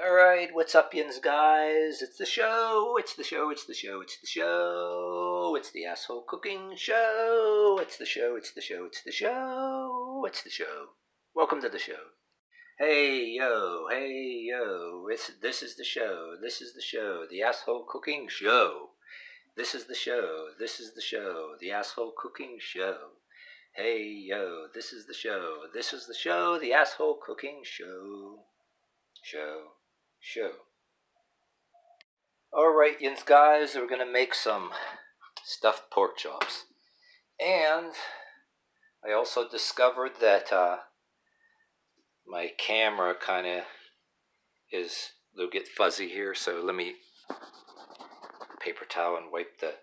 Alright, what's up, yins, guys? It's the show, it's the show, it's the show, it's the show, it's the asshole cooking show, it's the show, it's the show, it's the show, it's the show. Welcome to the show. Hey, yo, this is the show, the asshole cooking show. This is the show, the asshole cooking show. Hey, yo, this is the show, the asshole cooking show. Show. Alright, yins, guys, we're going to make some stuffed pork chops. And I also discovered that my camera kind of is a little bit fuzzy here, so let me paper towel and wipe that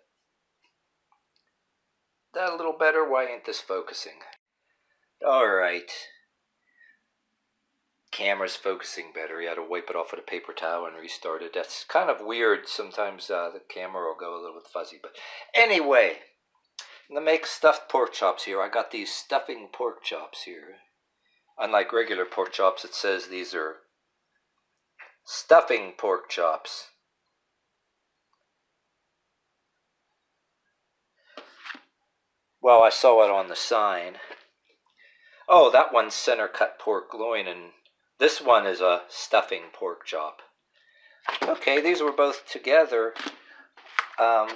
a little better. Why ain't this focusing? Alright. Camera's focusing better. You had to wipe it off with a paper towel and restart it. That's kind of weird. Sometimes the camera will go a little bit fuzzy. But anyway, I'm going to make stuffed pork chops here. I got these stuffing pork chops here. Unlike regular pork chops, it says these are stuffing pork chops. Well, I saw it on the sign. Oh, that one's center cut pork loin, and this one is a stuffing pork chop. Okay, these were both together. Oh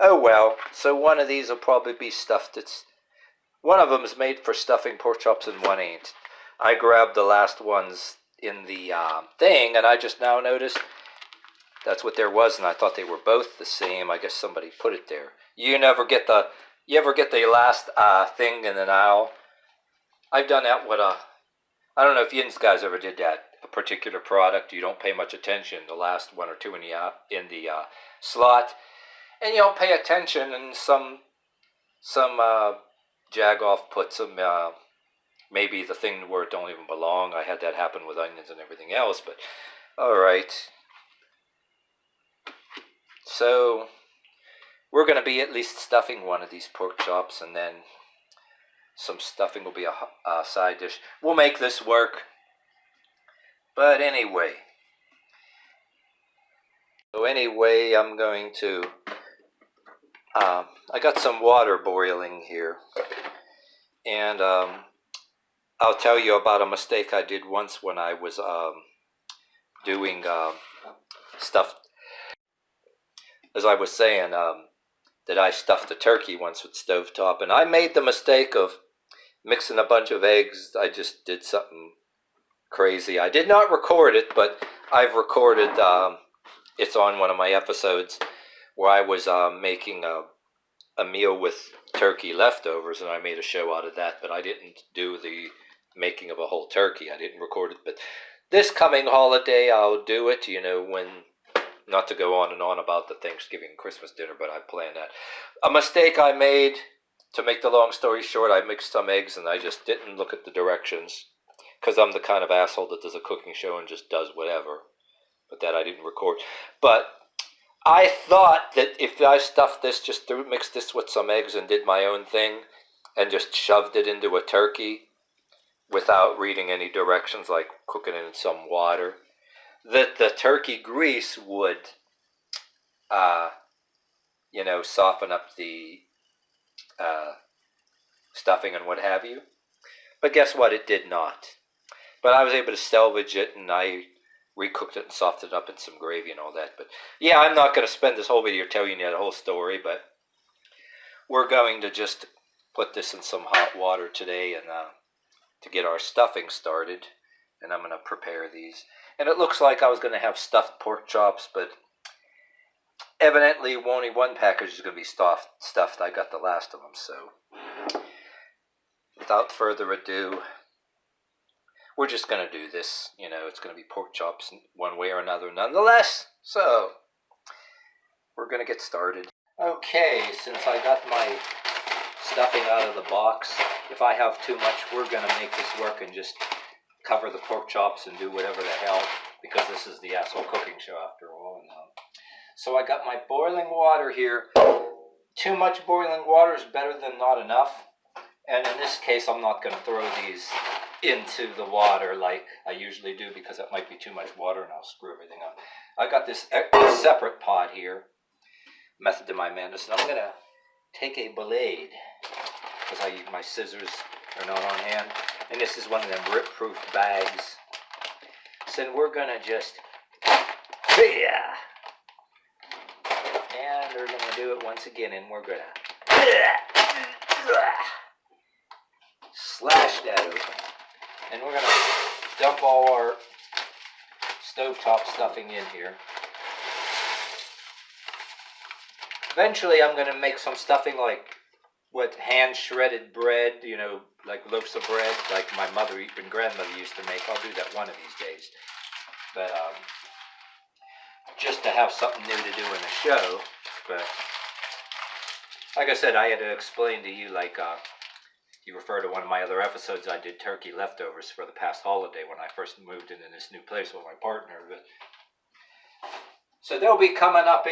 well, so one of these will probably be stuffed. One of them is made for stuffing pork chops and one ain't. I grabbed the last ones in the thing, and I just now noticed that's what there was, and I thought they were both the same. I guess somebody put it there. You ever get the last thing in an aisle? I've done that with I don't know if you guys ever did that. A particular product, you don't pay much attention. The last one or two in the slot, and you don't pay attention, and some jagoff puts them maybe the thing where it don't even belong. I had that happen with onions and everything else. But all right, so we're going to be at least stuffing one of these pork chops, and then some stuffing will be a side dish. We'll make this work. But anyway. I'm going to... I got some water boiling here. And I'll tell you about a mistake I did once when I was doing stuff. As I was saying, that I stuffed a turkey once with stovetop. And I made the mistake of mixing a bunch of eggs. I just did something crazy. I did not record it, but I've recorded, it's on one of my episodes where I was making a meal with turkey leftovers, and I made a show out of that, but I didn't do the making of a whole turkey. I didn't record it, but this coming holiday I'll do it, when, not to go on and on about the Thanksgiving and Christmas dinner, but I planned that. A mistake I made, to make the long story short, I mixed some eggs and I just didn't look at the directions, because I'm the kind of asshole that does a cooking show and just does whatever. But that I didn't record. But I thought that if I stuffed this, mixed this with some eggs and did my own thing, and just shoved it into a turkey without reading any directions, like cooking it in some water, that the turkey grease would, soften up the stuffing and what have you. But guess what? It did not. But I was able to salvage it, and I recooked it and softened it up in some gravy and all that. But yeah, I'm not going to spend this whole video telling you the whole story, but we're going to just put this in some hot water today and to get our stuffing started. And I'm going to prepare these. And it looks like I was going to have stuffed pork chops, but evidently only one package is going to be stuffed. I got the last of them, so without further ado, we're just going to do this. It's going to be pork chops one way or another nonetheless. So, we're going to get started. Okay, since I got my stuffing out of the box, if I have too much, we're going to make this work and just cover the pork chops and do whatever the hell, because this is the asshole cooking show after all. And, so I got my boiling water here. Too much boiling water is better than not enough. And in this case, I'm not going to throw these into the water like I usually do, because that might be too much water and I'll screw everything up. I got this separate pot here, method to my madness, and I'm going to take a blade, because my scissors are not on hand, and this is one of them rip-proof bags. So we're going to just, and we're going to do it once again, and we're going to slash that open. And we're going to dump all our stovetop stuffing in here. Eventually I'm going to make some stuffing like with hand-shredded bread, you know, like loaves of bread, like my mother and grandmother used to make. I'll do that one of these days. But just to have something new to do in the show. But like I said, I had to explain to you, like you refer to one of my other episodes, I did turkey leftovers for the past holiday when I first moved into this new place with my partner. But so there'll be coming up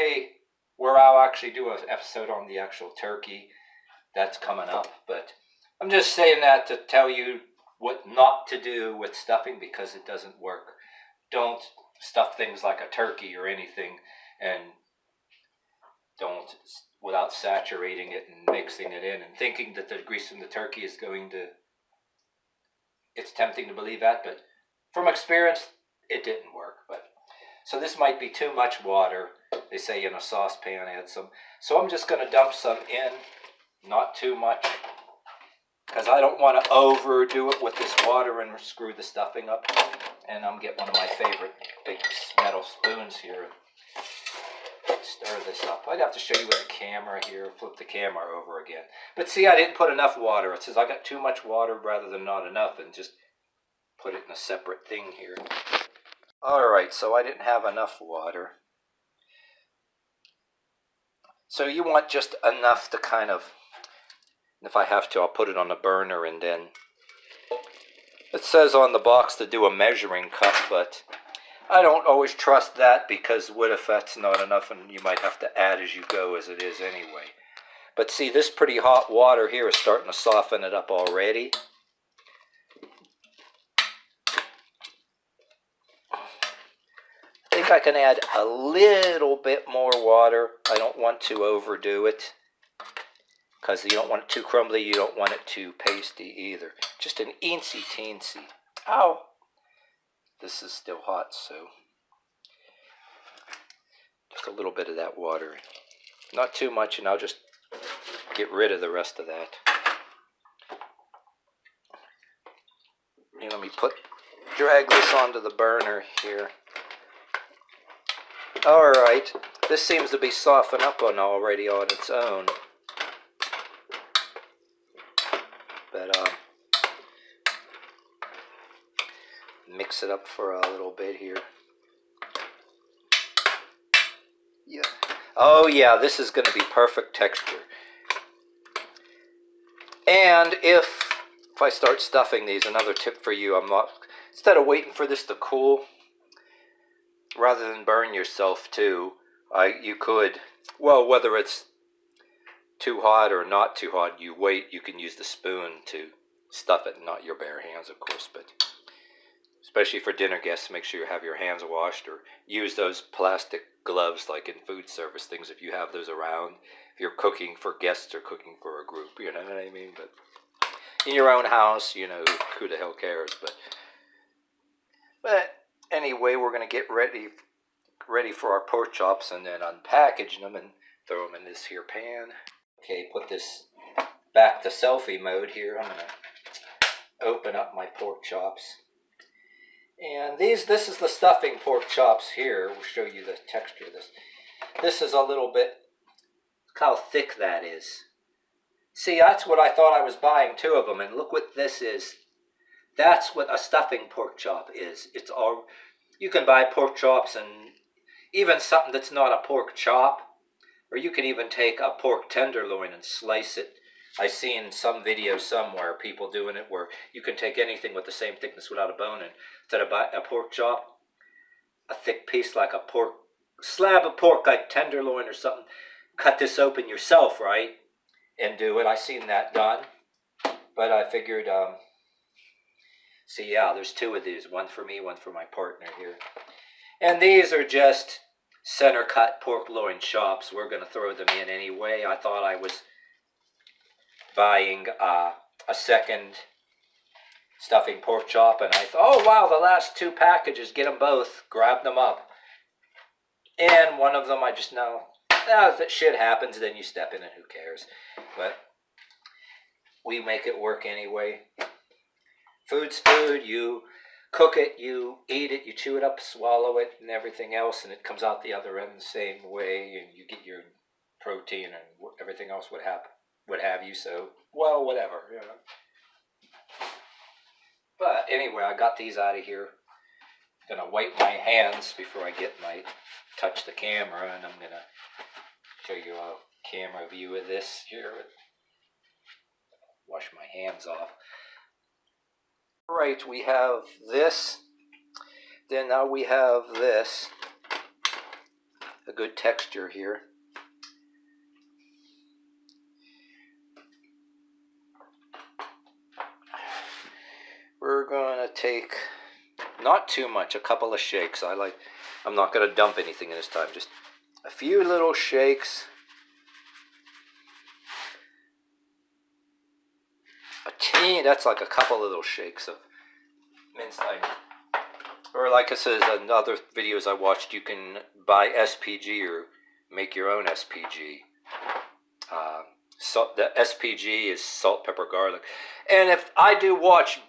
where I'll actually do an episode on the actual turkey. That's coming up. But I'm just saying that to tell you what not to do with stuffing, because it doesn't work. Don't stuff things like a turkey or anything, and don't, without saturating it and mixing it in and thinking that the grease in the turkey is going to, it's tempting to believe that, but from experience, it didn't work. But so this might be too much water. They say in a saucepan add some. So I'm just going to dump some in, not too much, because I don't want to overdo it with this water and screw the stuffing up. And I'm getting one of my favorite big metal spoons here. Stir this up. I'd have to show you with the camera here. Flip the camera over again. But see, I didn't put enough water. It says I got too much water rather than not enough, and just put it in a separate thing here. Alright, so I didn't have enough water. So you want just enough to kind of, if I have to, I'll put it on the burner, and then it says on the box to do a measuring cup, but I don't always trust that, because what if that's not enough and you might have to add as you go, as it is anyway. But see, this pretty hot water here is starting to soften it up already. I think I can add a little bit more water. I don't want to overdo it, because you don't want it too crumbly, you don't want it too pasty either. Just an eensy-teensy. Ow! This is still hot, so just a little bit of that water. Not too much, and I'll just get rid of the rest of that. And let me drag this onto the burner here. Alright, this seems to be softening up already on its own. But mix it up for a little bit here. Yeah. Oh yeah, this is going to be perfect texture. And if I start stuffing these, another tip for you, instead of waiting for this to cool, rather than burn yourself too, you could, well, whether it's too hot or not too hot, you can use the spoon to stuff it, not your bare hands, of course, but especially for dinner guests, make sure you have your hands washed, or use those plastic gloves like in food service things if you have those around. If you're cooking for guests or cooking for a group, you know what I mean? But in your own house, you know, who the hell cares? But anyway, we're going to get ready for our pork chops, and then unpackage them and throw them in this here pan. Okay, put this back to selfie mode here. I'm going to open up my pork chops. And this is the stuffing pork chops here. We'll show you the texture of this. This is a little bit, look how thick that is. See, that's what I thought I was buying, 2 of them, and look what this is. That's what a stuffing pork chop is. It's all, you can buy pork chops and even something that's not a pork chop, or you can even take a pork tenderloin and slice it. I've seen some video somewhere, people doing it, where you can take anything with the same thickness without a bone, and instead of a pork chop, a thick piece like a slab of pork like tenderloin or something, cut this open yourself, right, and do it. I've seen that done, but I figured See, yeah, there's two of these. One for me, one for my partner here. And these are just center cut pork loin chops. We're going to throw them in anyway. I thought I was buying a second stuffing pork chop, and I thought, oh wow, the last two packages, get them both, grab them up. And one of them I just know, if that shit happens, then you step in and who cares. But we make it work anyway. Food's food, you cook it, you eat it, you chew it up, swallow it, and everything else, and it comes out the other end the same way, and you get your protein and everything else would have you. So, well, whatever, you know. But anyway, I got these out of here. I'm gonna wipe my hands before I touch the camera, and I'm gonna show you a camera view of this here. Wash my hands off. Right, we have this. Then now we have this. A good texture here. We're gonna take not too much, a couple of shakes. I'm not gonna dump anything in this time, just a few little shakes. That's like a couple of little shakes of minced onion. Or like I said in other videos I watched, you can buy SPG or make your own SPG. The SPG is salt, pepper, garlic. And if I do watch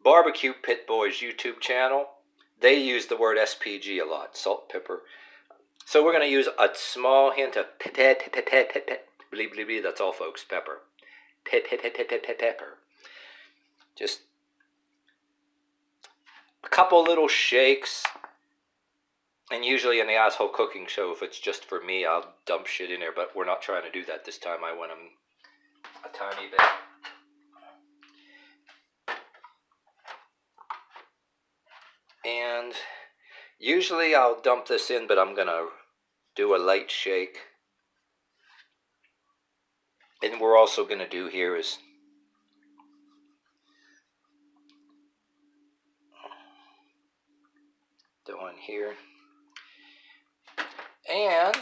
Barbecue Pit Boys YouTube channel, they use the word SPG a lot, salt, pepper. So we're going to use a small hint of pepper. That's all, folks, pepper. Pepper. Just a couple little shakes. And usually in the Asshole Cooking Show, if it's just for me, I'll dump shit in there. But we're not trying to do that this time. I want them a tiny bit. And usually I'll dump this in, but I'm going to do a light shake. And we're also going to do here is the one here. And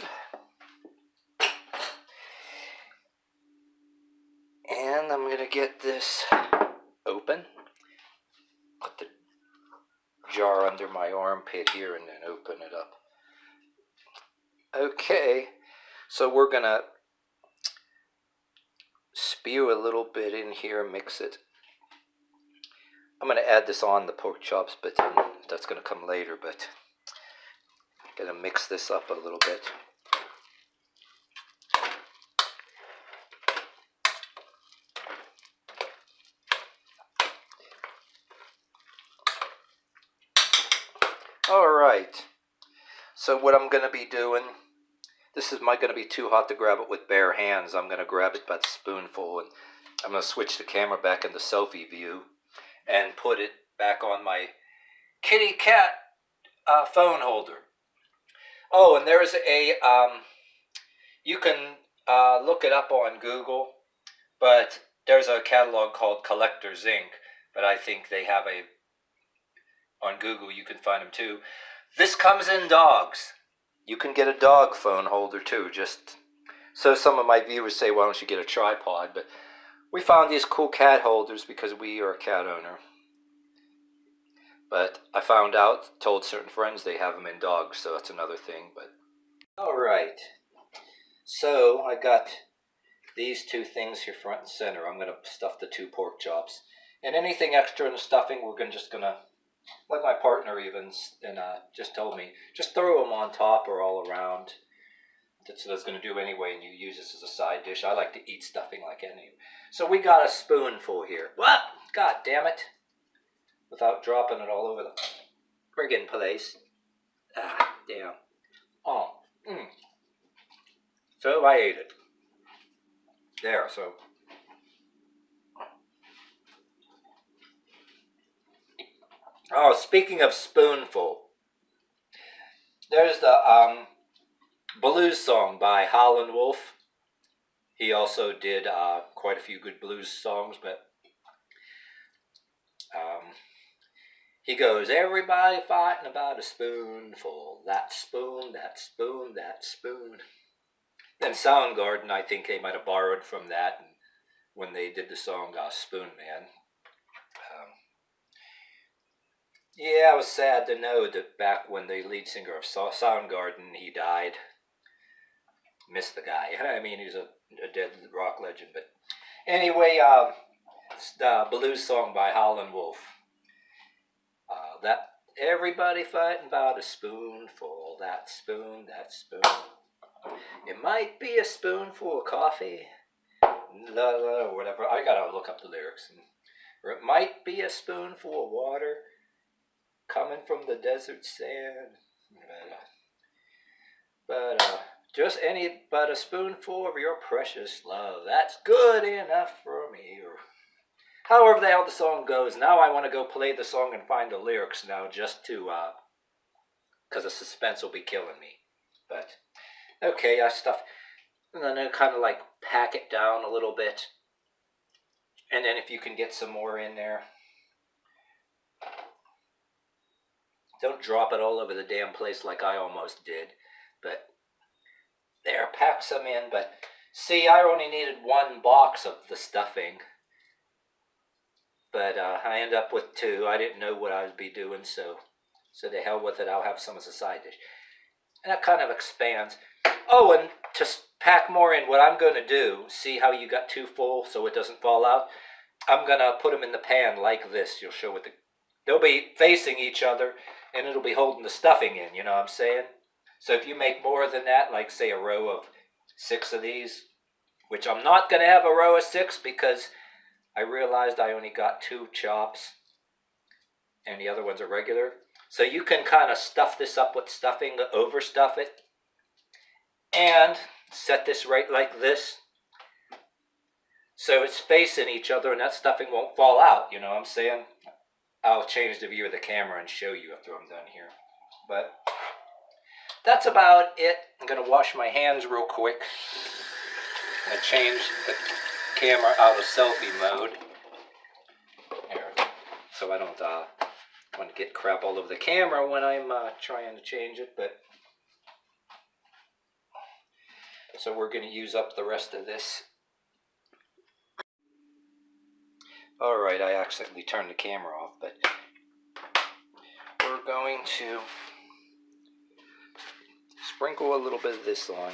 I'm going to get this open. Put the jar under my armpit here and then open it up. Okay, so we're going to spew a little bit in here, mix it. I'm going to add this on the pork chops, but that's going to come later, but I'm going to mix this up a little bit. Alright, so what I'm going to be doing, this is going to be too hot to grab it with bare hands. I'm going to grab it by the spoonful, and I'm going to switch the camera back into selfie view and put it back on my kitty cat phone holder. Oh, and there's a, you can look it up on Google, but there's a catalog called Collector's Inc., but I think they have on Google, you can find them too. This comes in dogs. You can get a dog phone holder too, just so some of my viewers say, why don't you get a tripod? But we found these cool cat holders because we are a cat owner. But I found out, told certain friends they have them in dogs, so that's another thing. But alright, so I got these two things here front and center. I'm going to stuff the two pork chops. And anything extra in the stuffing, we're just going to, like my partner even just told me, just throw them on top or all around. That's what I was going to do anyway, and you use this as a side dish. I like to eat stuffing like any. So we got a spoonful here. What? God damn it. Without dropping it all over the friggin' place. Ah, damn. Oh. So I ate it. There, so. Oh, speaking of spoonful, there's the blues song by Howlin' Wolf. He also did quite a few good blues songs, but He goes, everybody fighting about a spoonful. That spoon, that spoon, that spoon. Then Soundgarden, I think they might have borrowed from that when they did the song Spoon Man. Yeah, I was sad to know that back when the lead singer of Soundgarden, he died. Missed the guy. I mean, he's a dead rock legend. But anyway, the blues song by Howlin' Wolf. That everybody fighting about a spoonful. That spoon, that spoon. It might be a spoonful of coffee. Or whatever. I gotta look up the lyrics. Or it might be a spoonful of water coming from the desert sand. But a spoonful of your precious love. That's good enough for me. Or however the hell the song goes. Now I want to go play the song and find the lyrics now, just to because the suspense will be killing me. But okay, I stuff. And then I kind of like pack it down a little bit. And then if you can get some more in there. Don't drop it all over the damn place like I almost did. But there, pack some in. But see, I only needed one box of the stuffing. But I end up with two. I didn't know what I would be doing, so to hell with it. I'll have some as a side dish. And that kind of expands. Oh, and to pack more in, what I'm going to do, see how you got two full so it doesn't fall out? I'm going to put them in the pan like this. You'll show what they'll be facing each other, and it'll be holding the stuffing in, you know what I'm saying? So if you make more than that, like say a row of 6 of these, which I'm not going to have a row of 6 because I realized I only got 2 chops, and the other ones are regular. So you can kind of stuff this up with stuffing, overstuff it, and set this right like this. So it's facing each other and that stuffing won't fall out, you know what I'm saying? I'll change the view of the camera and show you after I'm done here. But that's about it. I'm going to wash my hands real quick. I'm going to change the camera out of selfie mode. There. So I don't want to get crap all over the camera when I'm trying to change it. But so we're going to use up the rest of this. Alright, I accidentally turned the camera off, but we're going to sprinkle a little bit of this on.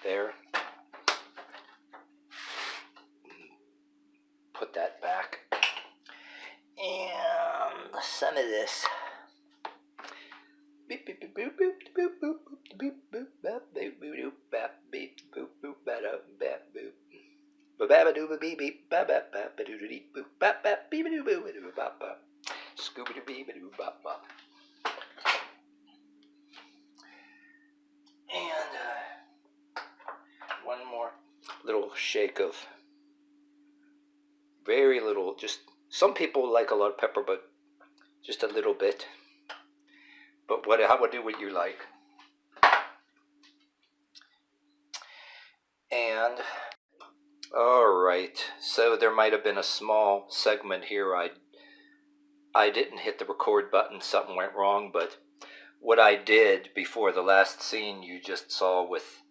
There. Put that back. And some of this. Beep beep beep boop boop boop boop boop boop bap boop boop boop bap beep boop boop bap bap boop. Ba doo ba beep beep ba bap bap ba doo dee boop bap bap beep doo boo doo bap bap. Scooby doo beep doo bap bap. And one more little shake of very little, just some people like a lot of pepper, but just a little bit. But how would do what you like. And alright, so there might have been a small segment here I didn't hit the record button, something went wrong, but what I did before the last scene you just saw with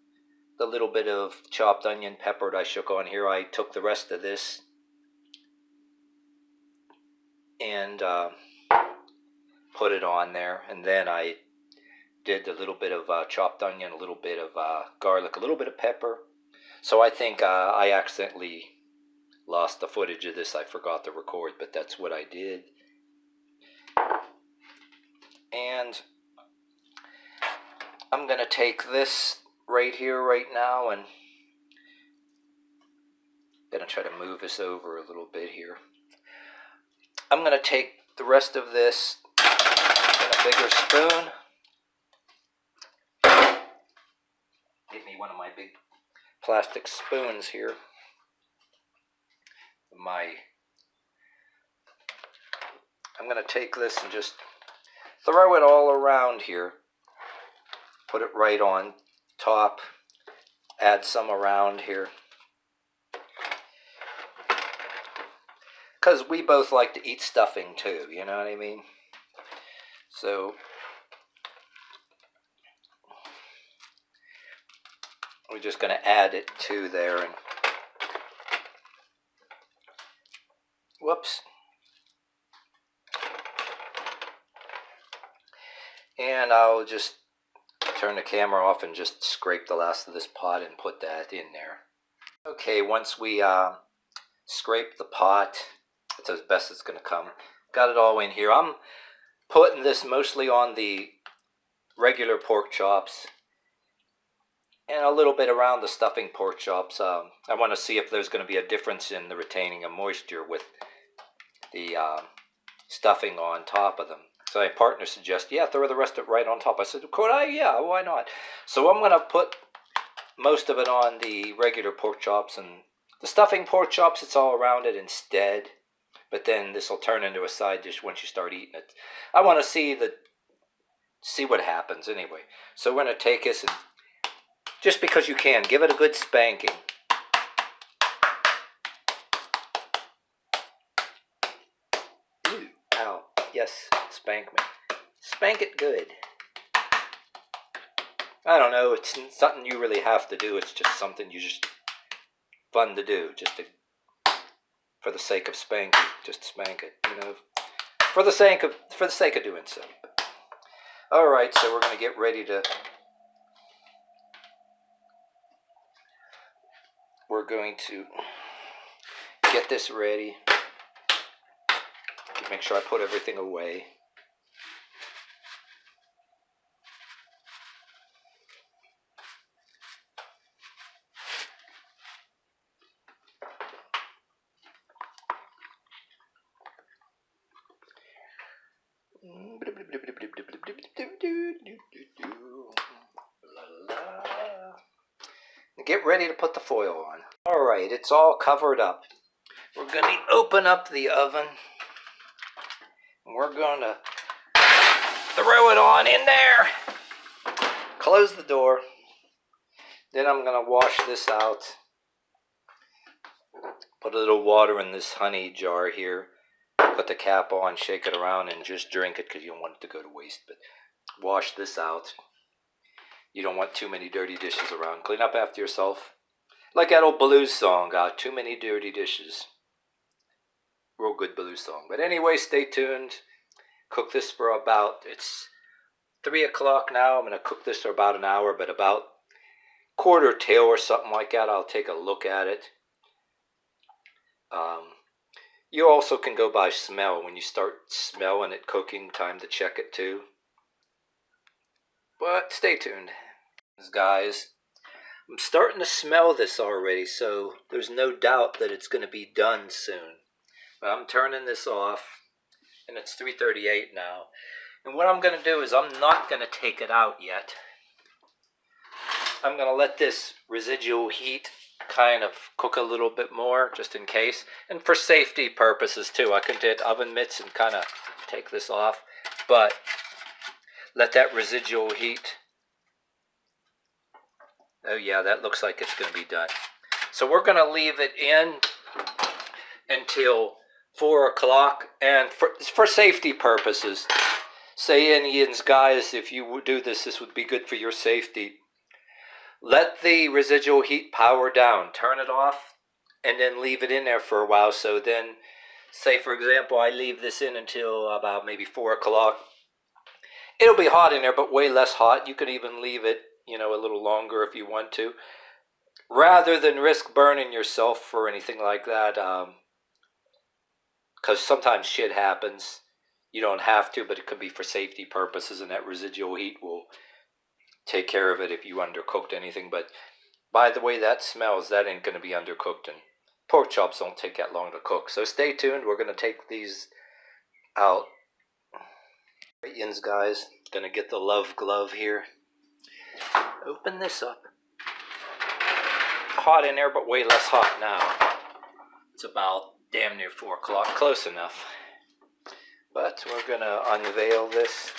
the little bit of chopped onion pepper that I shook on here, I took the rest of this and put it on there, and then I did a little bit of chopped onion, a little bit of garlic, a little bit of pepper. So I think I accidentally lost the footage of this. I forgot to record, but that's what I did. And I'm going to take this right here, right now, and I'm going to try to move this over a little bit here. I'm going to take the rest of this in a bigger spoon. Give me one of my big plastic spoons here. I'm going to take this and just throw it all around here. Put it right on top. Add some around here. because we both like to eat stuffing too, you know what I mean? So we're just going to add it to there, and whoops. And I'll just turn the camera off and just scrape the last of this pot and put that in there. Okay, once we scrape the pot, it's as best it's going to come. Got it all in here. I'm putting this mostly on the regular pork chops and a little bit around the stuffing pork chops. I want to see if there's going to be a difference in the retaining of moisture with the stuffing on top of them. So my partner suggests, yeah, throw the rest of it right on top. I said, could I? Yeah, why not? So I'm going to put most of it on the regular pork chops, and the stuffing pork chops, it's all around it instead. But then this will turn into a side dish once you start eating it. I want to see what happens anyway. So we're going to take this, and just because you can, give it a good spanking. Ooh, ow. Yes, spank me. Spank it good. I don't know, it's something you really have to do. It's just something you just fun to do, just to, for the sake of spanking, just spank it, you know, for the sake of doing so. All right, so we're going to get ready to. We're going to get this ready. Make sure I put everything away. Get ready to put the foil on. All right, it's all covered up. We're going to open up the oven. We're going to throw it on in there. Close the door. Then I'm going to wash this out. Put a little water in this honey jar here. Put the cap on, shake it around, and just drink it because you don't want it to go to waste. But wash this out. You don't want too many dirty dishes around. Clean up after yourself. Like that old blues song, Too Many Dirty Dishes. Real good blues song. But anyway, stay tuned. Cook this for it's 3 o'clock now. I'm going to cook this for about an hour, but about quarter till or something like that, I'll take a look at it. You also can go by smell. When you start smelling it cooking, time to check it too. But stay tuned. Guys, I'm starting to smell this already, so there's no doubt that it's going to be done soon. But I'm turning this off, and it's 3:38 now. And what I'm going to do is I'm not going to take it out yet. I'm going to let this residual heat kind of cook a little bit more, just in case. And for safety purposes too, I could get oven mitts and kind of take this off. But let that residual heat. Oh yeah, that looks like it's going to be done. So we're going to leave it in until 4 o'clock. And for safety purposes, say Indians, guys, if you do this, this would be good for your safety. Let the residual heat power down. Turn it off and then leave it in there for a while. So then, say for example, I leave this in until about maybe 4 o'clock. It'll be hot in there, but way less hot. You could even leave it, you know, a little longer if you want to. Rather than risk burning yourself or anything like that. Because sometimes shit happens. You don't have to, but it could be for safety purposes, and that residual heat will take care of it if you undercooked anything. But by the way that smells, that ain't going to be undercooked, and pork chops don't take that long to cook. So stay tuned. We're going to take these out. Onions, guys. Going to get the love glove here. Open this up. Hot in there, but way less hot now. It's about damn near 4 o'clock. Close enough. But we're going to unveil this.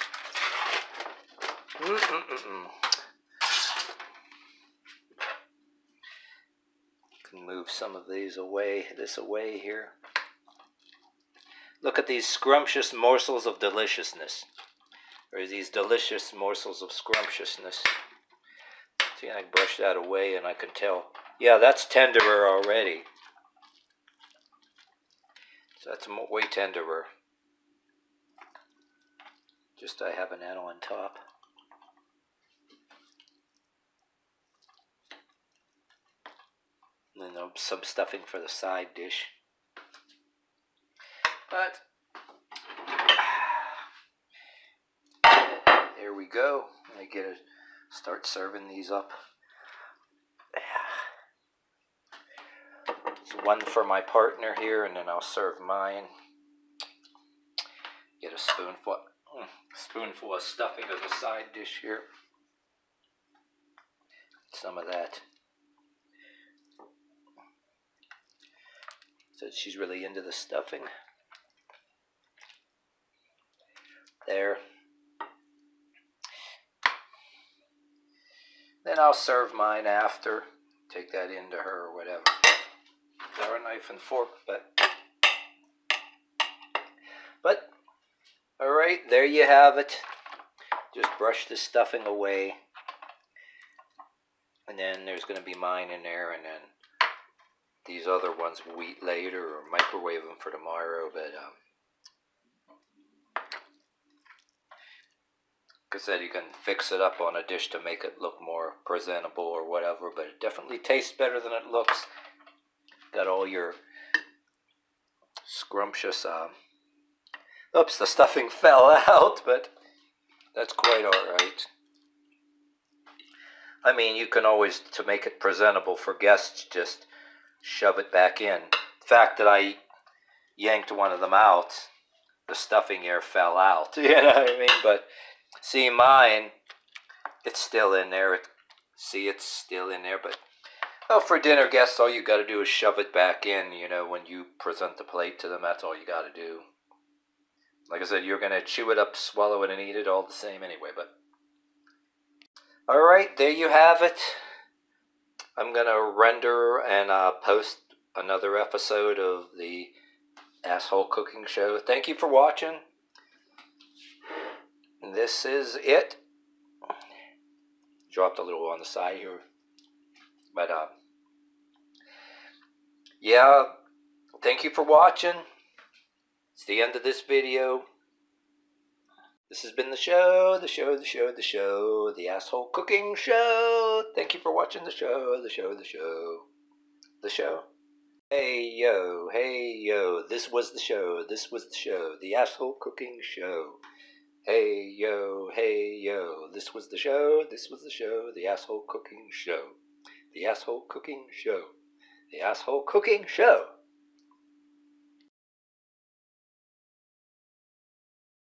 Can move some of these away, this away here. Look at these scrumptious morsels of deliciousness. Or these delicious morsels of scrumptiousness. See, I brush that away and I can tell. Yeah, that's tenderer already. So that's way tenderer. Just I have an end on top. And then some stuffing for the side dish. But there we go. I get to start serving these up. It's one for my partner here, and then I'll serve mine. Get a spoonful of stuffing as a side dish here. Some of that. So she's really into the stuffing. There. Then I'll serve mine after. Take that into her or whatever. There a knife and fork, but all right, there you have it. Just brush the stuffing away, and then there's going to be mine in there, and then these other ones we'll eat later or microwave them for tomorrow. But like I said, you can fix it up on a dish to make it look more presentable or whatever, but it definitely tastes better than it looks. Got all your scrumptious, oops, the stuffing fell out, but that's quite alright. I mean, you can always, to make it presentable for guests, just shove it back in. The fact that I yanked one of them out, the stuffing here fell out, you know what I mean? But see, mine, it's still in there. It's still in there, but well, for dinner guests, all you got to do is shove it back in, you know, when you present the plate to them. That's all you got to do. Like I said, you're going to chew it up, swallow it, and eat it all the same anyway, but all right, there you have it. I'm going to render and post another episode of the Asshole Cooking Show. Thank you for watching. This is it. Dropped a little on the side here. But, yeah, thank you for watching. It's the end of this video. This has been the show, the Asshole Cooking Show. Thank you for watching the show. Hey yo, this was the show, the Asshole Cooking Show. Hey yo, this was the show, the Asshole Cooking Show. The Asshole Cooking Show. The Asshole Cooking Show.